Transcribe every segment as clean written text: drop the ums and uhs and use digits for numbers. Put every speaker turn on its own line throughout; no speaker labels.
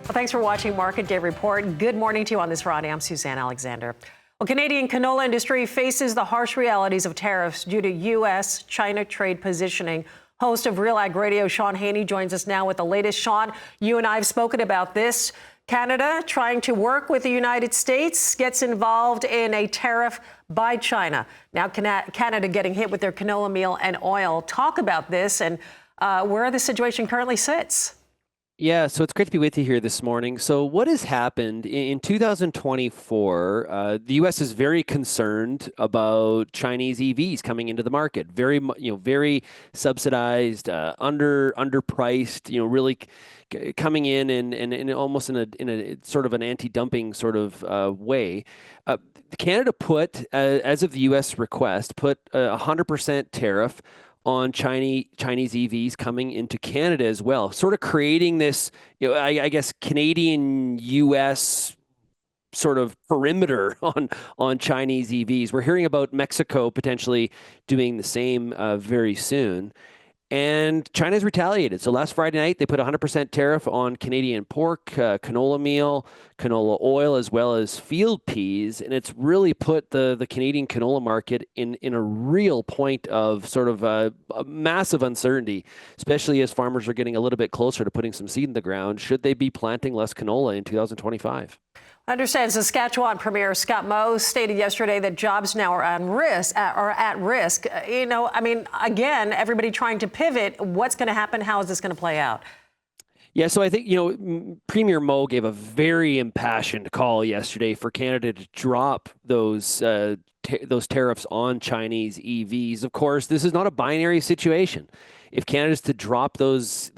Well, thanks for watching Market Day Report. Good morning to you on this Friday. I'm Suzanne Alexander. Well, Canadian canola industry faces the harsh realities of tariffs due to U.S.-China trade positioning. Host of Real Ag Radio, Shaun Haney, joins us now with the latest. Shaun, you and I have spoken about this. Canada, trying to work with the United States, gets involved in a tariff by China. Now Canada getting hit with their canola meal and oil. Talk about this and where the situation currently sits.
Yeah, so it's great to be with you here this morning. So what has happened in 2024? The U.S. is very concerned about Chinese EVs coming into the market. Very subsidized, underpriced. Really coming in and almost in a sort of an anti-dumping sort of way. Canada put, as of the U.S. request, put a 100% tariff on Chinese EVs coming into Canada as well, sort of creating this, I guess, Canadian-U.S. sort of perimeter on Chinese EVs. We're hearing about Mexico potentially doing the same very soon. And China's retaliated. So last Friday night, they put a 100% tariff on Canadian pork, canola meal, canola oil, as well as field peas. And it's really put the Canadian canola market in a real point of sort of a massive uncertainty, especially as farmers are getting a little bit closer to putting some seed in the ground. Should they be planting less canola in 2025?
I understand Saskatchewan Premier Scott Moe stated yesterday that jobs now are at risk. Again, everybody trying to pivot. What's going to happen? How is this going to play out?
Yeah, so I think, Premier Moe gave a very impassioned call yesterday for Canada to drop those tariffs on Chinese EVs. Of course, this is not a binary situation. If Canada's to drop those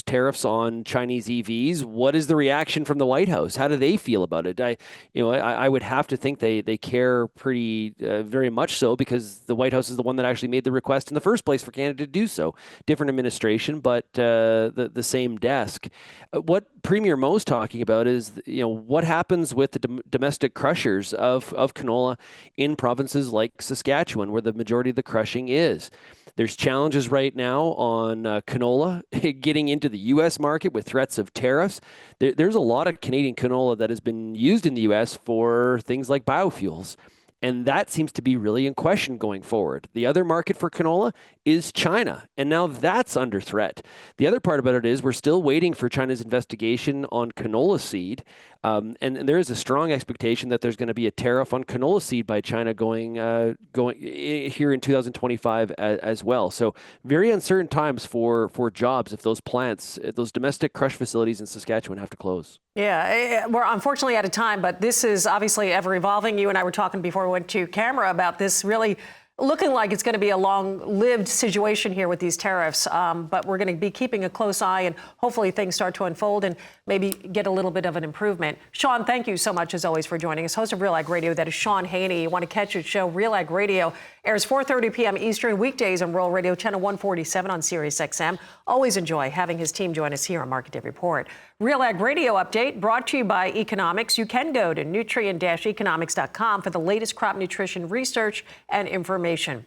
tariffs on Chinese EVs, what is the reaction from the White House? How do they feel about it? I would have to think they care pretty very much so, because the White House is the one that actually made the request in the first place for Canada to do so. Different administration, but the same desk. What Premier Moe's talking about is, what happens with the domestic crushers of canola in provinces like Saskatchewan, where the majority of the crushing is. There's challenges right now on canola getting into the U.S. market with threats of tariffs. There's a lot of Canadian canola that has been used in the U.S. for things like biofuels. And that seems to be really in question going forward. The other market for canola is China, and now that's under threat. The other part about it is we're still waiting for China's investigation on canola seed, and there is a strong expectation that there's going to be a tariff on canola seed by China going here in 2025 as well. So very uncertain times for jobs if those plants, those domestic crush facilities in Saskatchewan have to close.
Yeah, we're unfortunately out of time, but this is obviously ever evolving. You and I were talking before we went to camera about this really looking like it's going to be a long-lived situation here with these tariffs. But we're going to be keeping a close eye, and hopefully things start to unfold and maybe get a little bit of an improvement. Shaun, thank you so much, as always, for joining us. Host of Real Ag Radio, that is Shaun Haney. You want to catch his show, Real Ag Radio, airs 4:30 p.m. Eastern, weekdays on Rural Radio, channel 147 on Sirius XM. Always enjoy having his team join us here on Market Day Report. Real Ag Radio update brought to you by Economics. You can go to nutrient-economics.com for the latest crop nutrition research and information.